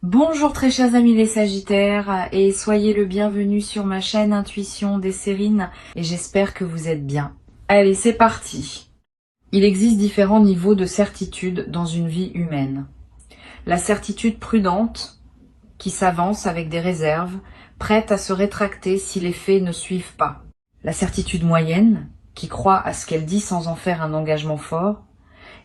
Bonjour très chers amis les Sagittaires et soyez le bienvenu sur ma chaîne Intuition des Sérines et j'espère que vous êtes bien. Allez, c'est parti. Il existe différents niveaux de certitude dans une vie humaine. La certitude prudente, qui s'avance avec des réserves, prête à se rétracter si les faits ne suivent pas. La certitude moyenne, qui croit à ce qu'elle dit sans en faire un engagement fort.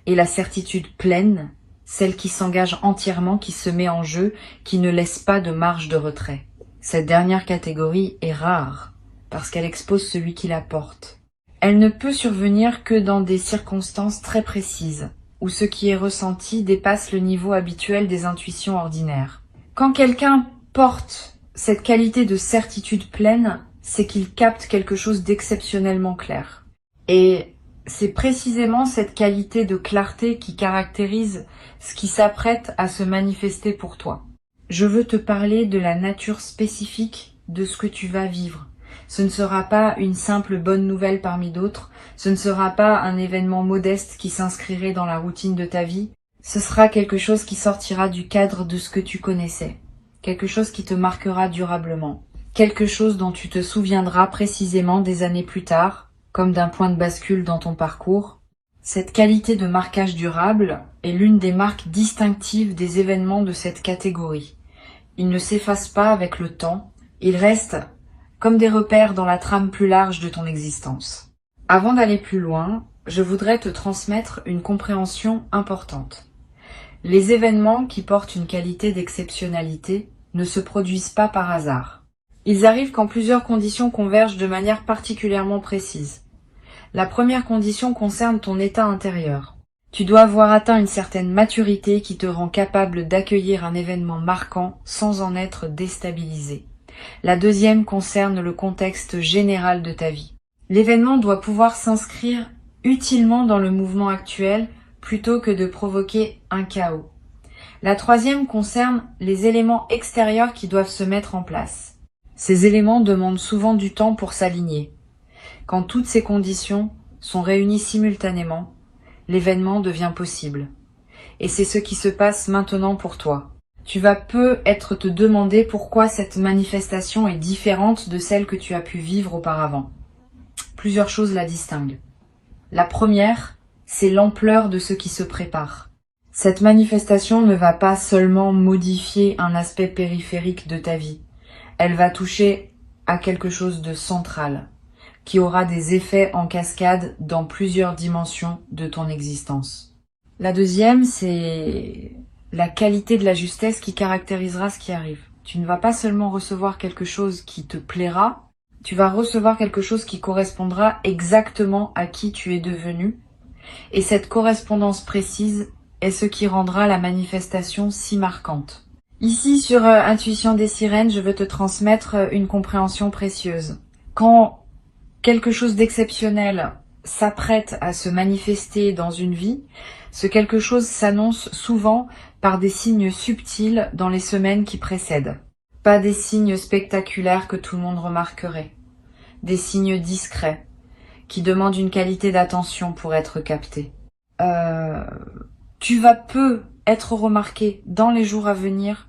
Et la certitude pleine, celle qui s'engage entièrement, qui se met en jeu, qui ne laisse pas de marge de retrait. Cette dernière catégorie est rare, parce qu'elle expose celui qui la porte. Elle ne peut survenir que dans des circonstances très précises, où ce qui est ressenti dépasse le niveau habituel des intuitions ordinaires. Quand quelqu'un porte cette qualité de certitude pleine, c'est qu'il capte quelque chose d'exceptionnellement clair. Et c'est précisément cette qualité de clarté qui caractérise ce qui s'apprête à se manifester pour toi. Je veux te parler de la nature spécifique de ce que tu vas vivre. Ce ne sera pas une simple bonne nouvelle parmi d'autres, ce ne sera pas un événement modeste qui s'inscrirait dans la routine de ta vie, ce sera quelque chose qui sortira du cadre de ce que tu connaissais, quelque chose qui te marquera durablement, quelque chose dont tu te souviendras précisément des années plus tard, comme d'un point de bascule dans ton parcours. Cette qualité de marquage durable est l'une des marques distinctives des événements de cette catégorie. Ils ne s'effacent pas avec le temps, ils restent comme des repères dans la trame plus large de ton existence. Avant d'aller plus loin, je voudrais te transmettre une compréhension importante. Les événements qui portent une qualité d'exceptionnalité ne se produisent pas par hasard. Ils arrivent quand plusieurs conditions convergent de manière particulièrement précise. La première condition concerne ton état intérieur. Tu dois avoir atteint une certaine maturité qui te rend capable d'accueillir un événement marquant sans en être déstabilisé. La deuxième concerne le contexte général de ta vie. L'événement doit pouvoir s'inscrire utilement dans le mouvement actuel plutôt que de provoquer un chaos. La troisième concerne les éléments extérieurs qui doivent se mettre en place. Ces éléments demandent souvent du temps pour s'aligner. Quand toutes ces conditions sont réunies simultanément, l'événement devient possible. Et c'est ce qui se passe maintenant pour toi. Tu vas peut-être te demander pourquoi cette manifestation est différente de celle que tu as pu vivre auparavant. Plusieurs choses la distinguent. La première, c'est l'ampleur de ce qui se prépare. Cette manifestation ne va pas seulement modifier un aspect périphérique de ta vie. Elle va toucher à quelque chose de central, qui aura des effets en cascade dans plusieurs dimensions de ton existence. La deuxième, c'est la qualité de la justesse qui caractérisera ce qui arrive. Tu ne vas pas seulement recevoir quelque chose qui te plaira, tu vas recevoir quelque chose qui correspondra exactement à qui tu es devenu, et cette correspondance précise est ce qui rendra la manifestation si marquante. Ici, sur Intuition des Sirènes, je veux te transmettre une compréhension précieuse. Quand quelque chose d'exceptionnel s'apprête à se manifester dans une vie, ce quelque chose s'annonce souvent par des signes subtils dans les semaines qui précèdent. Pas des signes spectaculaires que tout le monde remarquerait. Des signes discrets, qui demandent une qualité d'attention pour être captés. Tu vas peu être remarqué dans les jours à venir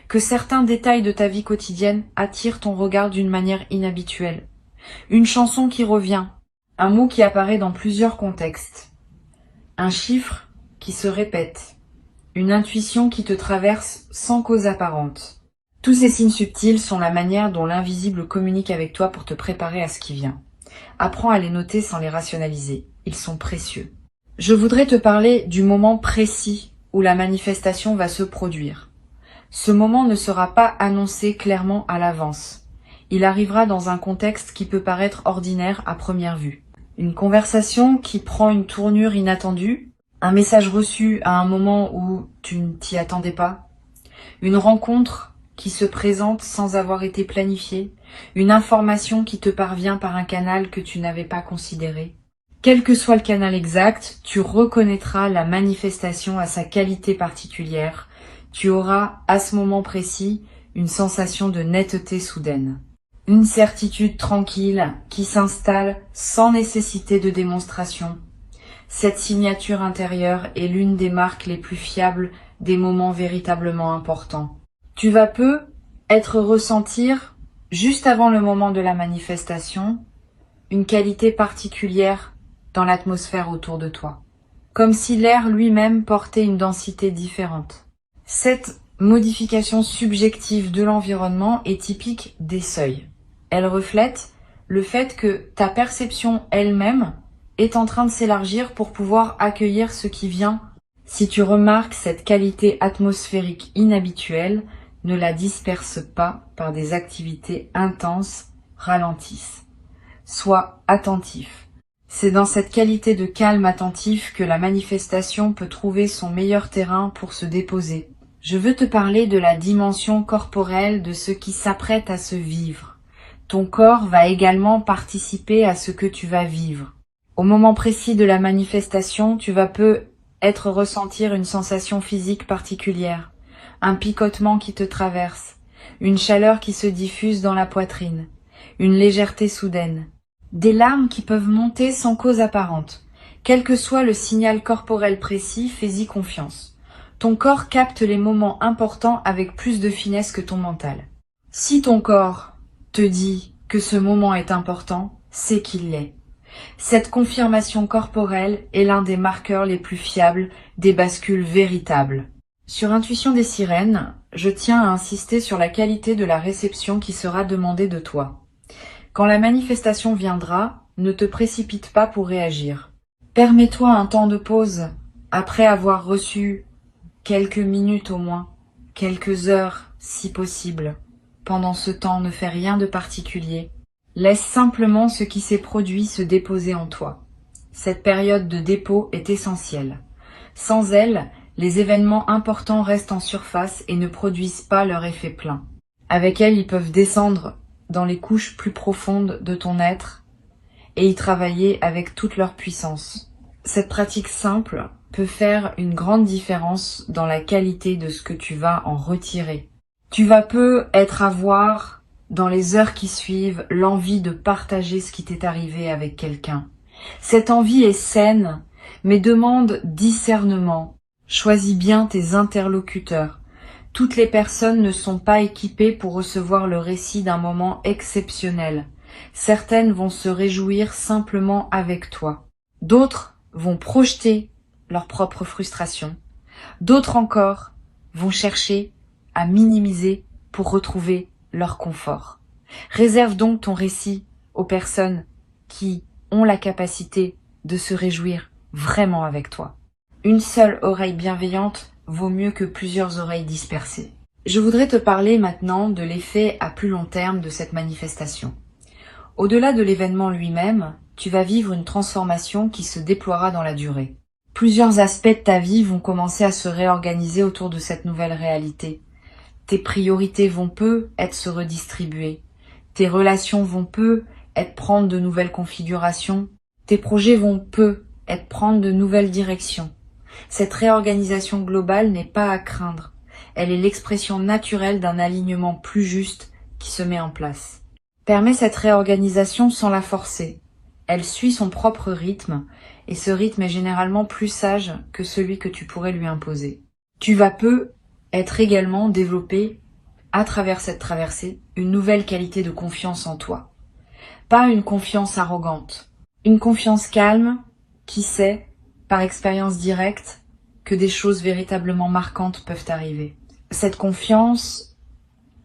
que certains détails de ta vie quotidienne attirent ton regard d'une manière inhabituelle. Une chanson qui revient, un mot qui apparaît dans plusieurs contextes, un chiffre qui se répète, une intuition qui te traverse sans cause apparente. Tous ces signes subtils sont la manière dont l'invisible communique avec toi pour te préparer à ce qui vient. Apprends à les noter sans les rationaliser, ils sont précieux. Je voudrais te parler du moment précis où la manifestation va se produire. Ce moment ne sera pas annoncé clairement à l'avance. Il arrivera dans un contexte qui peut paraître ordinaire à première vue. Une conversation qui prend une tournure inattendue, un message reçu à un moment où tu ne t'y attendais pas, une rencontre qui se présente sans avoir été planifiée, une information qui te parvient par un canal que tu n'avais pas considéré. Quel que soit le canal exact, tu reconnaîtras la manifestation à sa qualité particulière. Tu auras, à ce moment précis, une sensation de netteté soudaine. Une certitude tranquille qui s'installe sans nécessité de démonstration. Cette signature intérieure est l'une des marques les plus fiables des moments véritablement importants. Tu vas peu être ressentir, juste avant le moment de la manifestation, une qualité particulière dans l'atmosphère autour de toi, comme si l'air lui-même portait une densité différente. Cette modification subjective de l'environnement est typique des seuils. Elle reflète le fait que ta perception elle-même est en train de s'élargir pour pouvoir accueillir ce qui vient. Si tu remarques cette qualité atmosphérique inhabituelle, ne la disperse pas par des activités intenses, ralentissent. Sois attentif. C'est dans cette qualité de calme attentif que la manifestation peut trouver son meilleur terrain pour se déposer. Je veux te parler de la dimension corporelle de ce qui s'apprête à se vivre. Ton corps va également participer à ce que tu vas vivre. Au moment précis de la manifestation, tu vas peut-être ressentir une sensation physique particulière, un picotement qui te traverse, une chaleur qui se diffuse dans la poitrine, une légèreté soudaine, des larmes qui peuvent monter sans cause apparente. Quel que soit le signal corporel précis, fais-y confiance. Ton corps capte les moments importants avec plus de finesse que ton mental. Si ton corps te dit que ce moment est important, c'est qu'il l'est. Cette confirmation corporelle est l'un des marqueurs les plus fiables des bascules véritables. Sur Intuition des sirènes, je tiens à insister sur la qualité de la réception qui sera demandée de toi. Quand la manifestation viendra, ne te précipite pas pour réagir. Permets-toi un temps de pause, après avoir reçu quelques minutes au moins, quelques heures si possible. Pendant ce temps, ne fais rien de particulier. Laisse simplement ce qui s'est produit se déposer en toi. Cette période de dépôt est essentielle. Sans elle, les événements importants restent en surface et ne produisent pas leur effet plein. Avec elle, ils peuvent descendre dans les couches plus profondes de ton être et y travailler avec toute leur puissance. Cette pratique simple peut faire une grande différence dans la qualité de ce que tu vas en retirer. Tu vas peut-être avoir, dans les heures qui suivent, l'envie de partager ce qui t'est arrivé avec quelqu'un. Cette envie est saine, mais demande discernement. Choisis bien tes interlocuteurs. Toutes les personnes ne sont pas équipées pour recevoir le récit d'un moment exceptionnel. Certaines vont se réjouir simplement avec toi. D'autres vont projeter leur propre frustration. D'autres encore vont chercher à minimiser pour retrouver leur confort. Réserve donc ton récit aux personnes qui ont la capacité de se réjouir vraiment avec toi. Une seule oreille bienveillante vaut mieux que plusieurs oreilles dispersées. Je voudrais te parler maintenant de l'effet à plus long terme de cette manifestation. Au-delà de l'événement lui-même, tu vas vivre une transformation qui se déploiera dans la durée. Plusieurs aspects de ta vie vont commencer à se réorganiser autour de cette nouvelle réalité. Tes priorités vont peut-être se redistribuer. Tes relations vont peut-être prendre de nouvelles configurations. Tes projets vont peut-être prendre de nouvelles directions. Cette réorganisation globale n'est pas à craindre. Elle est l'expression naturelle d'un alignement plus juste qui se met en place. Permets cette réorganisation sans la forcer. Elle suit son propre rythme, et ce rythme est généralement plus sage que celui que tu pourrais lui imposer. Tu vas peut-être également développer, à travers cette traversée, une nouvelle qualité de confiance en toi. Pas une confiance arrogante, une confiance calme qui sait, par expérience directe, que des choses véritablement marquantes peuvent arriver. Cette confiance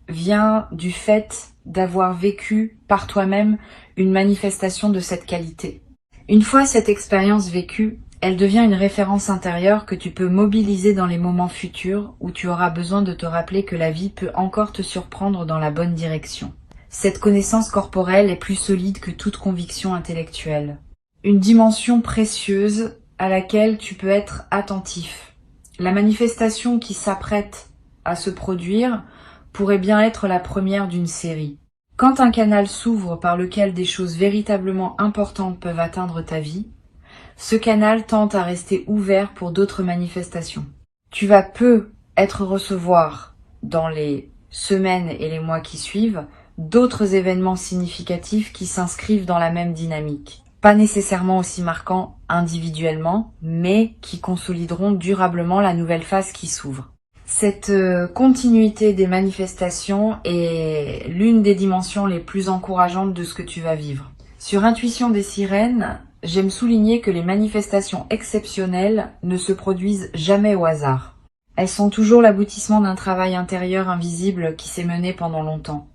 vient du fait d'avoir vécu par toi-même une manifestation de cette qualité. Une fois cette expérience vécue, elle devient une référence intérieure que tu peux mobiliser dans les moments futurs où tu auras besoin de te rappeler que la vie peut encore te surprendre dans la bonne direction. Cette connaissance corporelle est plus solide que toute conviction intellectuelle. Une dimension précieuse à laquelle tu peux être attentif. La manifestation qui s'apprête à se produire pourrait bien être la première d'une série. Quand un canal s'ouvre par lequel des choses véritablement importantes peuvent atteindre ta vie, ce canal tente à rester ouvert pour d'autres manifestations. Tu vas peut-être recevoir, dans les semaines et les mois qui suivent, d'autres événements significatifs qui s'inscrivent dans la même dynamique. Pas nécessairement aussi marquants individuellement, mais qui consolideront durablement la nouvelle phase qui s'ouvre. Cette continuité des manifestations est l'une des dimensions les plus encourageantes de ce que tu vas vivre. Sur Intuition des sirènes, j'aime souligner que les manifestations exceptionnelles ne se produisent jamais au hasard. Elles sont toujours l'aboutissement d'un travail intérieur invisible qui s'est mené pendant longtemps.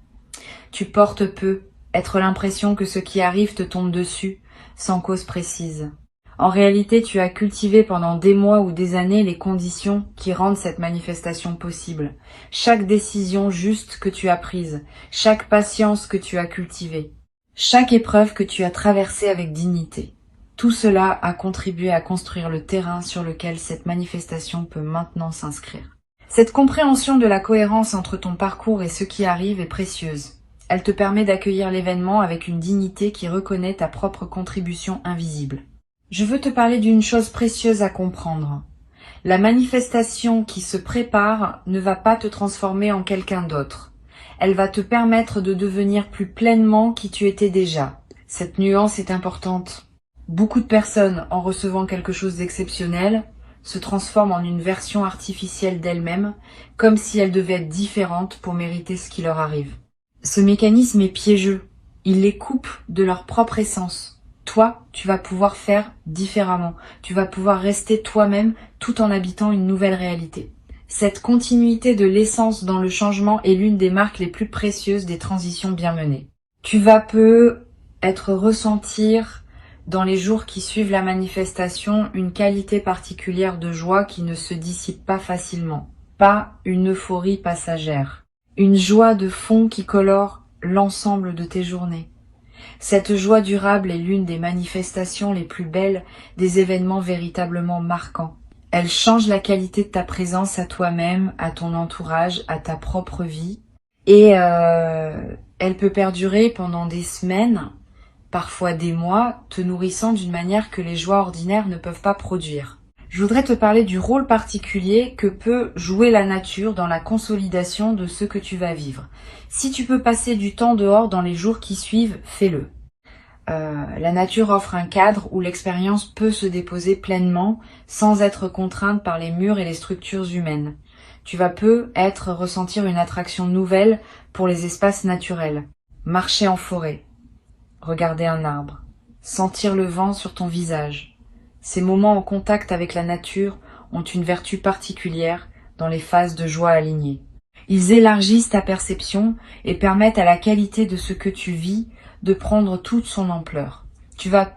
Tu portes peu, être l'impression que ce qui arrive te tombe dessus, sans cause précise. En réalité, tu as cultivé pendant des mois ou des années les conditions qui rendent cette manifestation possible. Chaque décision juste que tu as prise, chaque patience que tu as cultivée, chaque épreuve que tu as traversée avec dignité. Tout cela a contribué à construire le terrain sur lequel cette manifestation peut maintenant s'inscrire. Cette compréhension de la cohérence entre ton parcours et ce qui arrive est précieuse. Elle te permet d'accueillir l'événement avec une dignité qui reconnaît ta propre contribution invisible. Je veux te parler d'une chose précieuse à comprendre. La manifestation qui se prépare ne va pas te transformer en quelqu'un d'autre. Elle va te permettre de devenir plus pleinement qui tu étais déjà. Cette nuance est importante. Beaucoup de personnes, en recevant quelque chose d'exceptionnel, se transforment en une version artificielle d'elles-mêmes, comme si elles devaient être différentes pour mériter ce qui leur arrive. Ce mécanisme est piégeux. Il les coupe de leur propre essence. Toi, tu vas pouvoir faire différemment. Tu vas pouvoir rester toi-même tout en habitant une nouvelle réalité. Cette continuité de l'essence dans le changement est l'une des marques les plus précieuses des transitions bien menées. Tu vas ressentir dans les jours qui suivent la manifestation une qualité particulière de joie qui ne se dissipe pas facilement. Pas une euphorie passagère. Une joie de fond qui colore l'ensemble de tes journées. Cette joie durable est l'une des manifestations les plus belles des événements véritablement marquants. Elle change la qualité de ta présence à toi-même, à ton entourage, à ta propre vie. Et elle peut perdurer pendant des semaines, parfois des mois, te nourrissant d'une manière que les joies ordinaires ne peuvent pas produire. Je voudrais te parler du rôle particulier que peut jouer la nature dans la consolidation de ce que tu vas vivre. Si tu peux passer du temps dehors dans les jours qui suivent, fais-le. La nature offre un cadre où l'expérience peut se déposer pleinement sans être contrainte par les murs et les structures humaines. Tu vas ressentir une attraction nouvelle pour les espaces naturels. Marcher en forêt, regarder un arbre, sentir le vent sur ton visage. Ces moments en contact avec la nature ont une vertu particulière dans les phases de joie alignées. Ils élargissent ta perception et permettent à la qualité de ce que tu vis de prendre toute son ampleur. Tu vas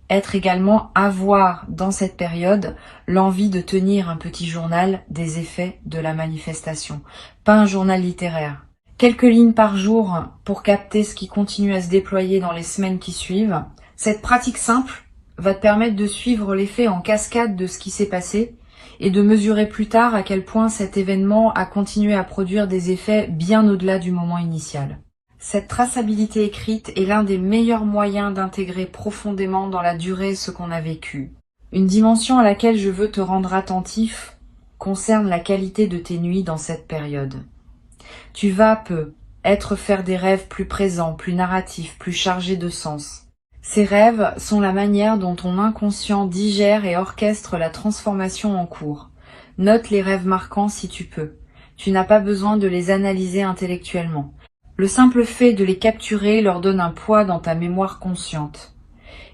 être également avoir dans cette période l'envie de tenir un petit journal des effets de la manifestation, pas un journal littéraire. Quelques lignes par jour pour capter ce qui continue à se déployer dans les semaines qui suivent. Cette pratique simple va te permettre de suivre l'effet en cascade de ce qui s'est passé et de mesurer plus tard à quel point cet événement a continué à produire des effets bien au-delà du moment initial. Cette traçabilité écrite est l'un des meilleurs moyens d'intégrer profondément dans la durée ce qu'on a vécu. Une dimension à laquelle je veux te rendre attentif concerne la qualité de tes nuits dans cette période. Tu vas faire des rêves plus présents, plus narratifs, plus chargés de sens. Ces rêves sont la manière dont ton inconscient digère et orchestre la transformation en cours. Note les rêves marquants si tu peux. Tu n'as pas besoin de les analyser intellectuellement. Le simple fait de les capturer leur donne un poids dans ta mémoire consciente.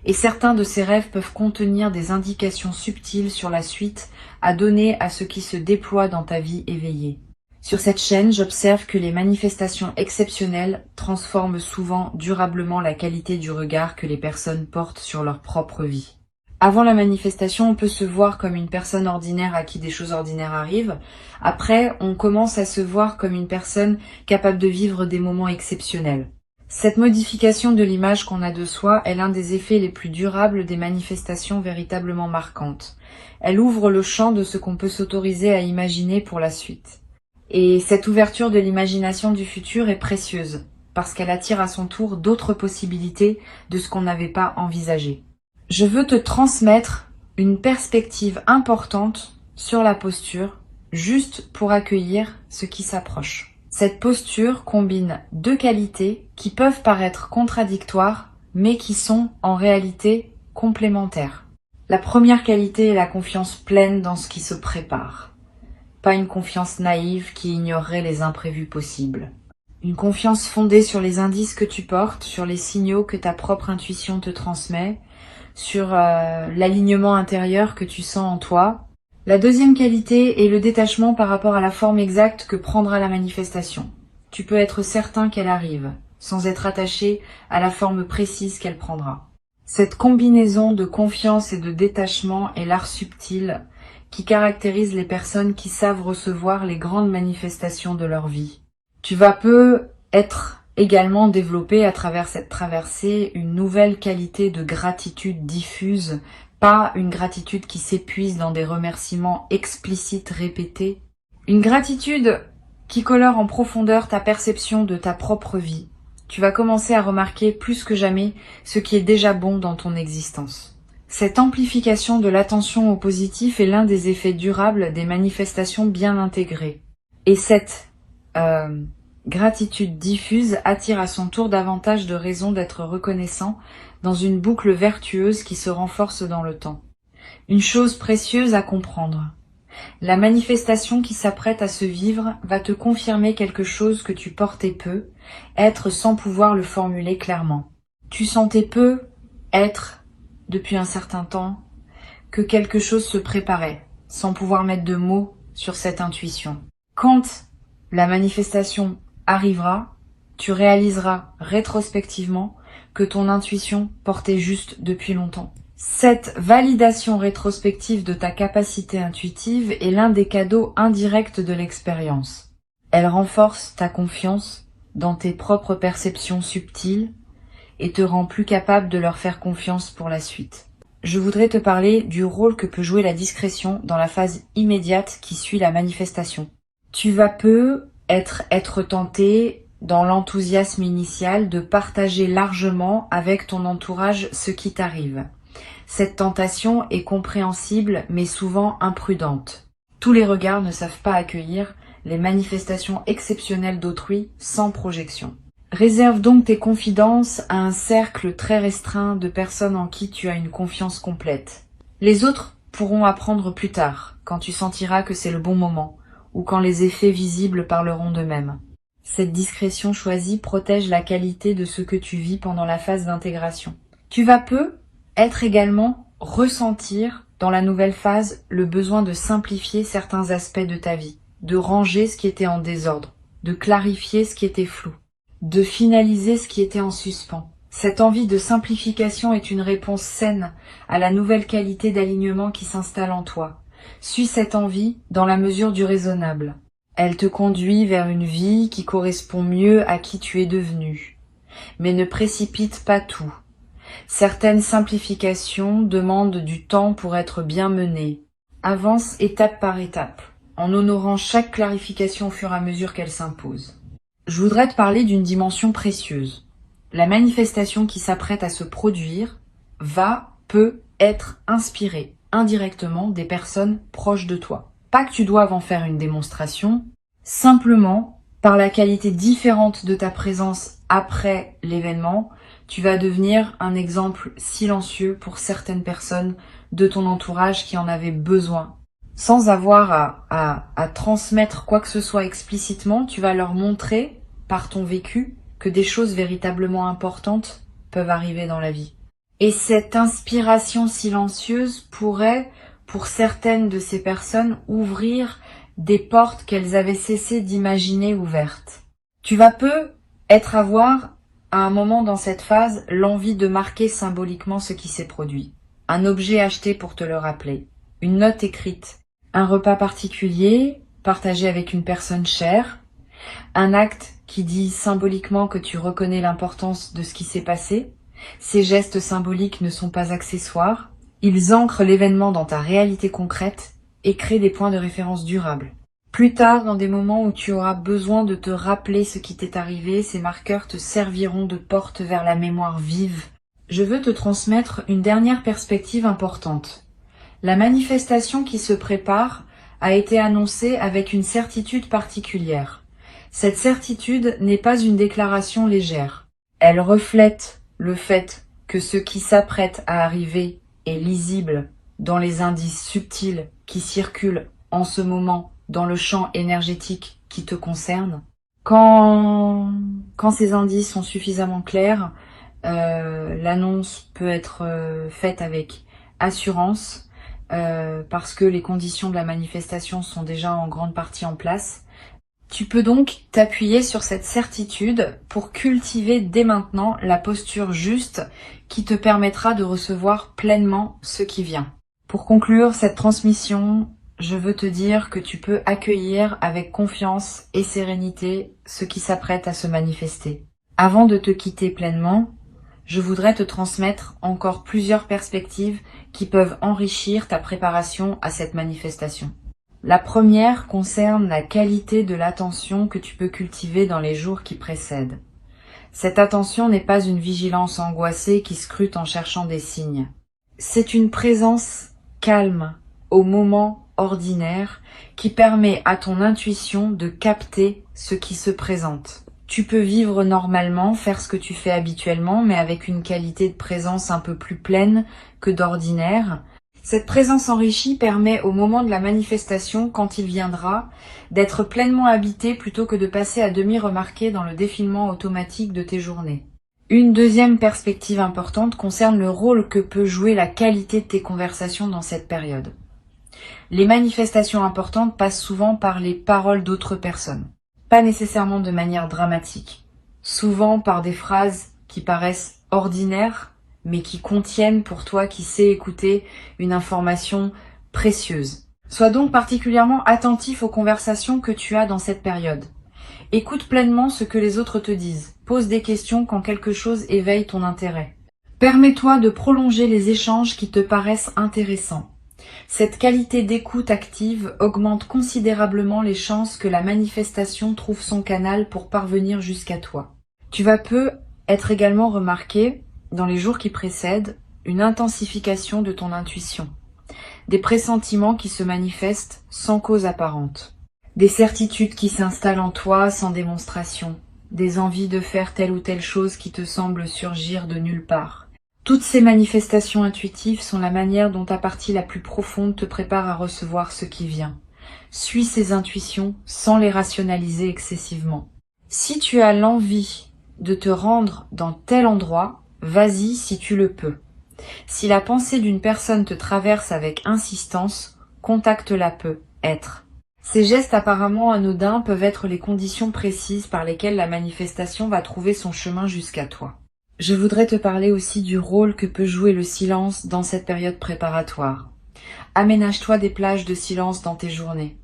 Et certains de ces rêves peuvent contenir des indications subtiles sur la suite à donner à ce qui se déploie dans ta vie éveillée. Sur cette chaîne, j'observe que les manifestations exceptionnelles transforment souvent durablement la qualité du regard que les personnes portent sur leur propre vie. Avant la manifestation, on peut se voir comme une personne ordinaire à qui des choses ordinaires arrivent. Après, on commence à se voir comme une personne capable de vivre des moments exceptionnels. Cette modification de l'image qu'on a de soi est l'un des effets les plus durables des manifestations véritablement marquantes. Elle ouvre le champ de ce qu'on peut s'autoriser à imaginer pour la suite. Et cette ouverture de l'imagination du futur est précieuse, parce qu'elle attire à son tour d'autres possibilités de ce qu'on n'avait pas envisagé. Je veux te transmettre une perspective importante sur la posture, juste pour accueillir ce qui s'approche. Cette posture combine deux qualités qui peuvent paraître contradictoires, mais qui sont en réalité complémentaires. La première qualité est la confiance pleine dans ce qui se prépare. pas une confiance naïve qui ignorerait les imprévus possibles. Une confiance fondée sur les indices que tu portes, sur les signaux que ta propre intuition te transmet, sur l'alignement intérieur que tu sens en toi. La deuxième qualité est le détachement par rapport à la forme exacte que prendra la manifestation. Tu peux être certain qu'elle arrive, sans être attaché à la forme précise qu'elle prendra. Cette combinaison de confiance et de détachement est l'art subtil qui caractérise les personnes qui savent recevoir les grandes manifestations de leur vie. Tu vas peu être également développé à travers cette traversée une nouvelle qualité de gratitude diffuse, pas une gratitude qui s'épuise dans des remerciements explicites répétés. Une gratitude qui colore en profondeur ta perception de ta propre vie. Tu vas commencer à remarquer plus que jamais ce qui est déjà bon dans ton existence. Cette amplification de l'attention au positif est l'un des effets durables des manifestations bien intégrées. Et cette gratitude diffuse attire à son tour davantage de raisons d'être reconnaissant dans une boucle vertueuse qui se renforce dans le temps. Une chose précieuse à comprendre. La manifestation qui s'apprête à se vivre va te confirmer quelque chose que tu portais peu, être sans pouvoir le formuler clairement. Tu sentais peu être, depuis un certain temps, que quelque chose se préparait, sans pouvoir mettre de mots sur cette intuition. Quand la manifestation arrivera, tu réaliseras rétrospectivement que ton intuition portait juste depuis longtemps. Cette validation rétrospective de ta capacité intuitive est l'un des cadeaux indirects de l'expérience. Elle renforce ta confiance dans tes propres perceptions subtiles et te rend plus capable de leur faire confiance pour la suite. Je voudrais te parler du rôle que peut jouer la discrétion dans la phase immédiate qui suit la manifestation. Tu vas peu être tenté, dans l'enthousiasme initial, de partager largement avec ton entourage ce qui t'arrive. Cette tentation est compréhensible mais souvent imprudente. Tous les regards ne savent pas accueillir les manifestations exceptionnelles d'autrui sans projection. Réserve donc tes confidences à un cercle très restreint de personnes en qui tu as une confiance complète. Les autres pourront apprendre plus tard, quand tu sentiras que c'est le bon moment, ou quand les effets visibles parleront d'eux-mêmes. Cette discrétion choisie protège la qualité de ce que tu vis pendant la phase d'intégration. Tu vas peu être également ressentir dans la nouvelle phase le besoin de simplifier certains aspects de ta vie, de ranger ce qui était en désordre, de clarifier ce qui était flou, de finaliser ce qui était en suspens. Cette envie de simplification est une réponse saine à la nouvelle qualité d'alignement qui s'installe en toi. Suis cette envie dans la mesure du raisonnable. Elle te conduit vers une vie qui correspond mieux à qui tu es devenu. Mais ne précipite pas tout. Certaines simplifications demandent du temps pour être bien menées. Avance étape par étape, en honorant chaque clarification au fur et à mesure qu'elle s'impose. Je voudrais te parler d'une dimension précieuse. La manifestation qui s'apprête à se produire peut être inspirée indirectement des personnes proches de toi. Pas que tu doives en faire une démonstration, simplement, par la qualité différente de ta présence après l'événement, tu vas devenir un exemple silencieux pour certaines personnes de ton entourage qui en avaient besoin. Sans avoir à transmettre quoi que ce soit explicitement, tu vas leur montrer, par ton vécu, que des choses véritablement importantes peuvent arriver dans la vie. Et cette inspiration silencieuse pourrait, pour certaines de ces personnes, ouvrir des portes qu'elles avaient cessé d'imaginer ouvertes. Tu vas peu avoir, à un moment dans cette phase, l'envie de marquer symboliquement ce qui s'est produit. Un objet acheté pour te le rappeler, une note écrite, un repas particulier partagé avec une personne chère, un acte qui dit symboliquement que tu reconnais l'importance de ce qui s'est passé. Ces gestes symboliques ne sont pas accessoires, ils ancrent l'événement dans ta réalité concrète et créent des points de référence durables. Plus tard, dans des moments où tu auras besoin de te rappeler ce qui t'est arrivé, ces marqueurs te serviront de porte vers la mémoire vive. Je veux te transmettre une dernière perspective importante. La manifestation qui se prépare a été annoncée avec une certitude particulière. Cette certitude n'est pas une déclaration légère. Elle reflète le fait que ce qui s'apprête à arriver est lisible dans les indices subtils qui circulent en ce moment dans le champ énergétique qui te concerne. Quand ces indices sont suffisamment clairs, l'annonce peut être faite avec assurance parce que les conditions de la manifestation sont déjà en grande partie en place. Tu peux donc t'appuyer sur cette certitude pour cultiver dès maintenant la posture juste qui te permettra de recevoir pleinement ce qui vient. Pour conclure cette transmission, je veux te dire que tu peux accueillir avec confiance et sérénité ce qui s'apprête à se manifester. Avant de te quitter pleinement, je voudrais te transmettre encore plusieurs perspectives qui peuvent enrichir ta préparation à cette manifestation. La première concerne la qualité de l'attention que tu peux cultiver dans les jours qui précèdent. Cette attention n'est pas une vigilance angoissée qui scrute en cherchant des signes. C'est une présence calme, au moment ordinaire, qui permet à ton intuition de capter ce qui se présente. Tu peux vivre normalement, faire ce que tu fais habituellement, mais avec une qualité de présence un peu plus pleine que d'ordinaire. Cette présence enrichie permet au moment de la manifestation, quand il viendra, d'être pleinement habité plutôt que de passer à demi remarqué dans le défilement automatique de tes journées. Une deuxième perspective importante concerne le rôle que peut jouer la qualité de tes conversations dans cette période. Les manifestations importantes passent souvent par les paroles d'autres personnes, pas nécessairement de manière dramatique, souvent par des phrases qui paraissent ordinaires, mais qui contiennent pour toi qui sais écouter une information précieuse. Sois donc particulièrement attentif aux conversations que tu as dans cette période. Écoute pleinement ce que les autres te disent. Pose des questions quand quelque chose éveille ton intérêt. Permets-toi de prolonger les échanges qui te paraissent intéressants. Cette qualité d'écoute active augmente considérablement les chances que la manifestation trouve son canal pour parvenir jusqu'à toi. Tu vas peu être également remarqué dans les jours qui précèdent, une intensification de ton intuition, des pressentiments qui se manifestent sans cause apparente, des certitudes qui s'installent en toi sans démonstration, des envies de faire telle ou telle chose qui te semblent surgir de nulle part. Toutes ces manifestations intuitives sont la manière dont ta partie la plus profonde te prépare à recevoir ce qui vient. Suis ces intuitions sans les rationaliser excessivement. Si tu as l'envie de te rendre dans tel endroit, vas-y si tu le peux. Si la pensée d'une personne te traverse avec insistance, contacte-la peu, être. Ces gestes apparemment anodins peuvent être les conditions précises par lesquelles la manifestation va trouver son chemin jusqu'à toi. Je voudrais te parler aussi du rôle que peut jouer le silence dans cette période préparatoire. Aménage-toi des plages de silence dans tes journées.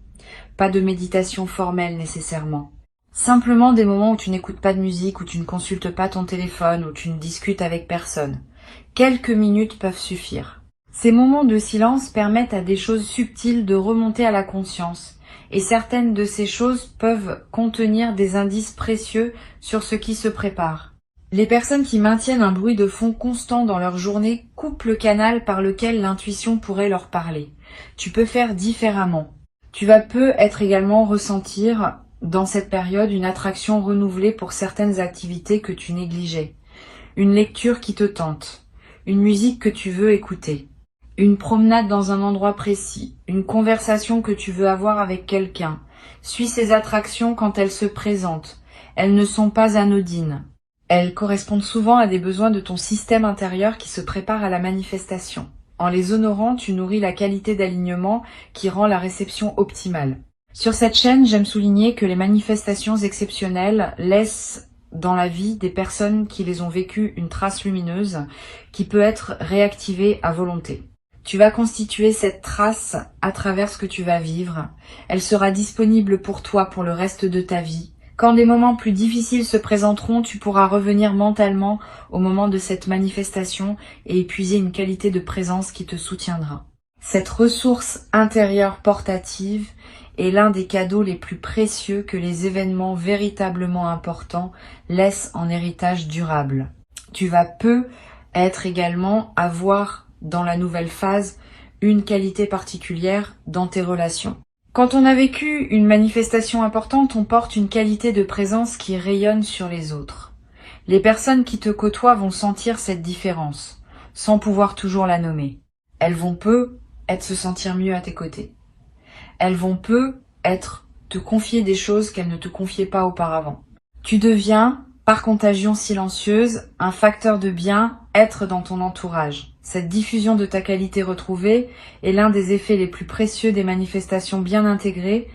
Pas de méditation formelle nécessairement. Simplement des moments où tu n'écoutes pas de musique, où tu ne consultes pas ton téléphone, où tu ne discutes avec personne. Quelques minutes peuvent suffire. Ces moments de silence permettent à des choses subtiles de remonter à la conscience, et certaines de ces choses peuvent contenir des indices précieux sur ce qui se prépare. Les personnes qui maintiennent un bruit de fond constant dans leur journée coupent le canal par lequel l'intuition pourrait leur parler. Tu peux faire différemment. Tu vas peu être également ressentir dans cette période une attraction renouvelée pour certaines activités que tu négligeais, une lecture qui te tente, une musique que tu veux écouter, une promenade dans un endroit précis, une conversation que tu veux avoir avec quelqu'un. Suis ces attractions quand elles se présentent. Elles ne sont pas anodines. Elles correspondent souvent à des besoins de ton système intérieur qui se prépare à la manifestation. En les honorant, tu nourris la qualité d'alignement qui rend la réception optimale. Sur cette chaîne, j'aime souligner que les manifestations exceptionnelles laissent dans la vie des personnes qui les ont vécues une trace lumineuse qui peut être réactivée à volonté. Tu vas constituer cette trace à travers ce que tu vas vivre. Elle sera disponible pour toi pour le reste de ta vie. Quand des moments plus difficiles se présenteront, tu pourras revenir mentalement au moment de cette manifestation et épuiser une qualité de présence qui te soutiendra. Cette ressource intérieure portative est l'un des cadeaux les plus précieux que les événements véritablement importants laissent en héritage durable. Tu vas peu être également avoir dans la nouvelle phase une qualité particulière dans tes relations. Quand on a vécu une manifestation importante, on porte une qualité de présence qui rayonne sur les autres. Les personnes qui te côtoient vont sentir cette différence, sans pouvoir toujours la nommer. Elles vont peu se sentir mieux à tes côtés. Elles vont peu te confier des choses qu'elle ne te confiait pas auparavant. Tu deviens, par contagion silencieuse, un facteur de bien-être dans ton entourage. Cette diffusion de ta qualité retrouvée est l'un des effets les plus précieux des manifestations bien intégrées.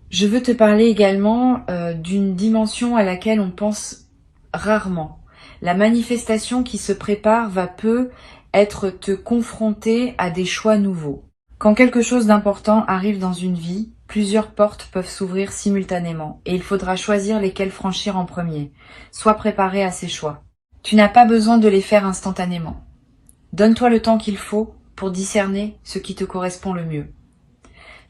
Je veux te parler également d'une dimension à laquelle on pense rarement. La manifestation qui se prépare va peu être te confronter à des choix nouveaux. Quand quelque chose d'important arrive dans une vie, plusieurs portes peuvent s'ouvrir simultanément et il faudra choisir lesquelles franchir en premier. Sois préparé à ces choix. Tu n'as pas besoin de les faire instantanément. Donne-toi le temps qu'il faut pour discerner ce qui te correspond le mieux.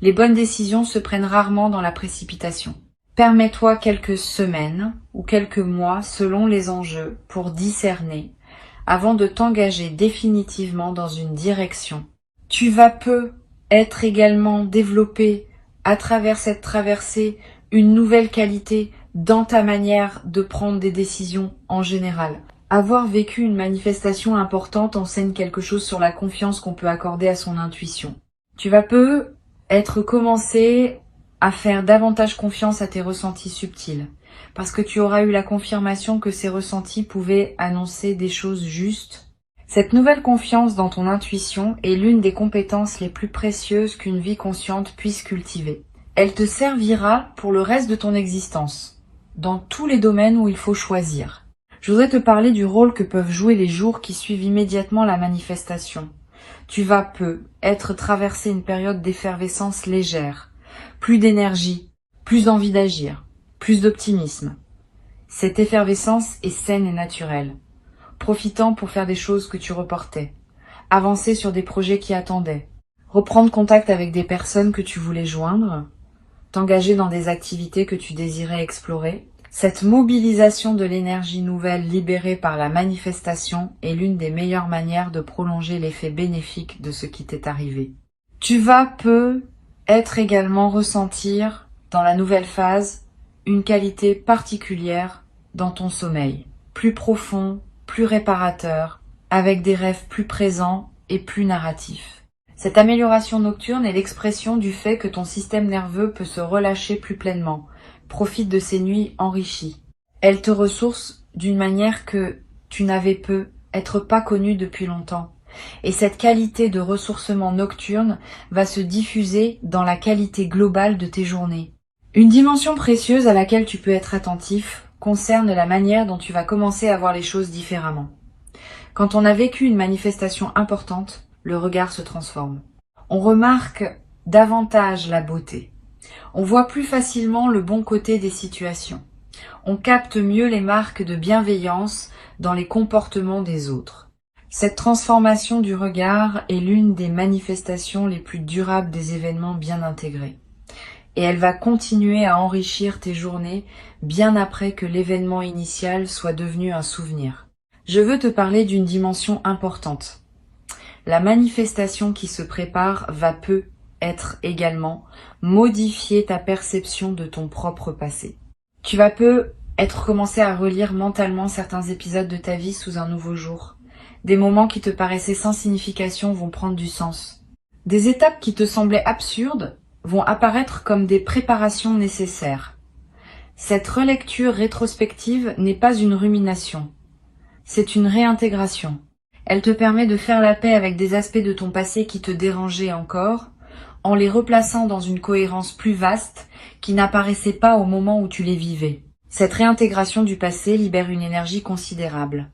Les bonnes décisions se prennent rarement dans la précipitation. Permets-toi quelques semaines ou quelques mois selon les enjeux pour discerner avant de t'engager définitivement dans une direction. Tu vas peu être également développé à travers cette traversée une nouvelle qualité dans ta manière de prendre des décisions en général. Avoir vécu une manifestation importante enseigne quelque chose sur la confiance qu'on peut accorder à son intuition. Tu vas peu être commencé à faire davantage confiance à tes ressentis subtils, parce que tu auras eu la confirmation que ces ressentis pouvaient annoncer des choses justes. Cette nouvelle confiance dans ton intuition est l'une des compétences les plus précieuses qu'une vie consciente puisse cultiver. Elle te servira pour le reste de ton existence, dans tous les domaines où il faut choisir. Je voudrais te parler du rôle que peuvent jouer les jours qui suivent immédiatement la manifestation. Tu vas peu être traversé une période d'effervescence légère, plus d'énergie, plus d'envie d'agir, plus d'optimisme. Cette effervescence est saine et naturelle, profitant pour faire des choses que tu reportais, avancer sur des projets qui attendaient, reprendre contact avec des personnes que tu voulais joindre, t'engager dans des activités que tu désirais explorer. Cette mobilisation de l'énergie nouvelle libérée par la manifestation est l'une des meilleures manières de prolonger l'effet bénéfique de ce qui t'est arrivé. Tu vas peu être également ressentir, dans la nouvelle phase, une qualité particulière dans ton sommeil, plus profond, plus réparateur, avec des rêves plus présents et plus narratifs. Cette amélioration nocturne est l'expression du fait que ton système nerveux peut se relâcher plus pleinement, profite de ces nuits enrichies. Elle te ressource d'une manière que tu n'avais peu, être pas connue depuis longtemps. Et cette qualité de ressourcement nocturne va se diffuser dans la qualité globale de tes journées. Une dimension précieuse à laquelle tu peux être attentif concerne la manière dont tu vas commencer à voir les choses différemment. Quand on a vécu une manifestation importante, le regard se transforme. On remarque davantage la beauté. On voit plus facilement le bon côté des situations. On capte mieux les marques de bienveillance dans les comportements des autres. Cette transformation du regard est l'une des manifestations les plus durables des événements bien intégrés. Et elle va continuer à enrichir tes journées bien après que l'événement initial soit devenu un souvenir. Je veux te parler d'une dimension importante. La manifestation qui se prépare va peu être également modifier ta perception de ton propre passé. Tu vas peu être commencé à relire mentalement certains épisodes de ta vie sous un nouveau jour. Des moments qui te paraissaient sans signification vont prendre du sens. Des étapes qui te semblaient absurdes vont apparaître comme des préparations nécessaires. Cette relecture rétrospective n'est pas une rumination, c'est une réintégration. Elle te permet de faire la paix avec des aspects de ton passé qui te dérangeaient encore, en les replaçant dans une cohérence plus vaste qui n'apparaissait pas au moment où tu les vivais. Cette réintégration du passé libère une énergie considérable.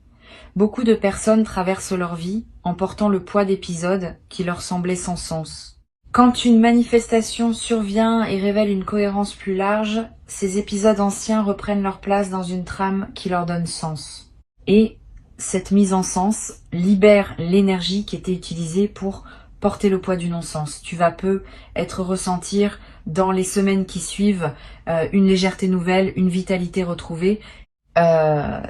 Beaucoup de personnes traversent leur vie en portant le poids d'épisodes qui leur semblaient sans sens. Quand une manifestation survient et révèle une cohérence plus large, ces épisodes anciens reprennent leur place dans une trame qui leur donne sens. Et cette mise en sens libère l'énergie qui était utilisée pour porter le poids du non-sens. Tu vas peu être ressentir dans les semaines qui suivent une légèreté nouvelle, une vitalité retrouvée.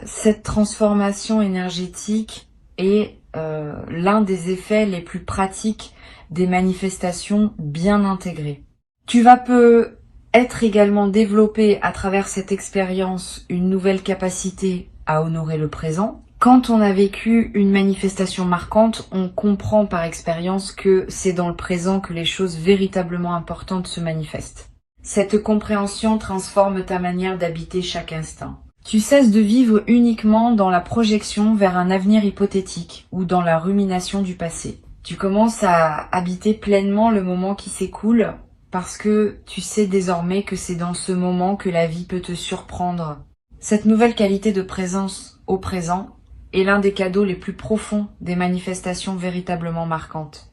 Cette transformation énergétique est l'un des effets les plus pratiques des manifestations bien intégrées. Tu vas peu être également développé à travers cette expérience une nouvelle capacité à honorer le présent. Quand on a vécu une manifestation marquante, on comprend par expérience que c'est dans le présent que les choses véritablement importantes se manifestent. Cette compréhension transforme ta manière d'habiter chaque instant. Tu cesses de vivre uniquement dans la projection vers un avenir hypothétique ou dans la rumination du passé. Tu commences à habiter pleinement le moment qui s'écoule parce que tu sais désormais que c'est dans ce moment que la vie peut te surprendre. Cette nouvelle qualité de présence au présent est l'un des cadeaux les plus profonds des manifestations véritablement marquantes.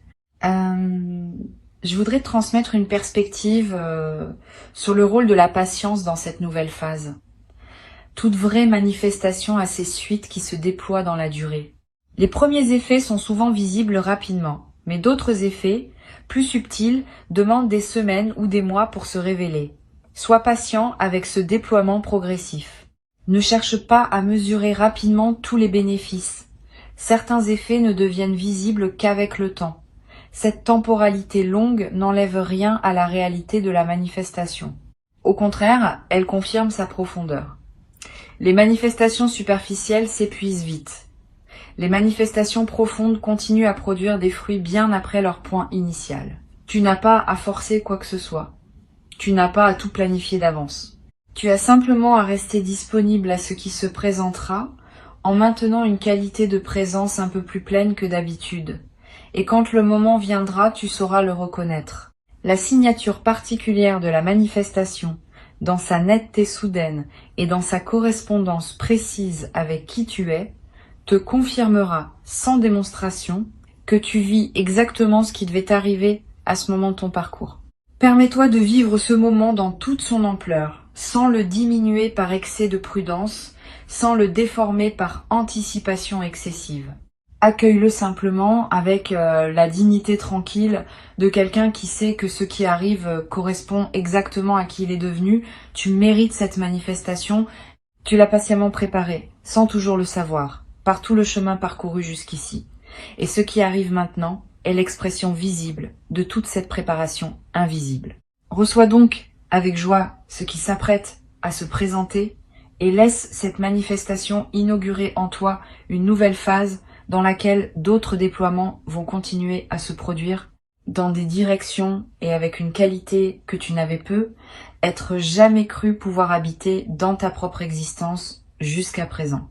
Je voudrais te transmettre une perspective sur le rôle de la patience dans cette nouvelle phase. Toute vraie manifestation a ses suites qui se déploient dans la durée. Les premiers effets sont souvent visibles rapidement, mais d'autres effets, plus subtils, demandent des semaines ou des mois pour se révéler. Sois patient avec ce déploiement progressif. Ne cherche pas à mesurer rapidement tous les bénéfices. Certains effets ne deviennent visibles qu'avec le temps. Cette temporalité longue n'enlève rien à la réalité de la manifestation. Au contraire, elle confirme sa profondeur. Les manifestations superficielles s'épuisent vite. Les manifestations profondes continuent à produire des fruits bien après leur point initial. Tu n'as pas à forcer quoi que ce soit. Tu n'as pas à tout planifier d'avance. Tu as simplement à rester disponible à ce qui se présentera en maintenant une qualité de présence un peu plus pleine que d'habitude. Et quand le moment viendra, tu sauras le reconnaître. La signature particulière de la manifestation, dans sa netteté soudaine et dans sa correspondance précise avec qui tu es, te confirmera sans démonstration que tu vis exactement ce qui devait t'arriver à ce moment de ton parcours. Permets-toi de vivre ce moment dans toute son ampleur, sans le diminuer par excès de prudence, sans le déformer par anticipation excessive. Accueille-le simplement avec la dignité tranquille de quelqu'un qui sait que ce qui arrive correspond exactement à qui il est devenu. Tu mérites cette manifestation, tu l'as patiemment préparée, sans toujours le savoir, par tout le chemin parcouru jusqu'ici. Et ce qui arrive maintenant est l'expression visible de toute cette préparation invisible. Reçois donc avec joie ce qui s'apprête à se présenter et laisse cette manifestation inaugurer en toi une nouvelle phase dans laquelle d'autres déploiements vont continuer à se produire dans des directions et avec une qualité que tu n'avais peu, être jamais cru pouvoir habiter dans ta propre existence jusqu'à présent.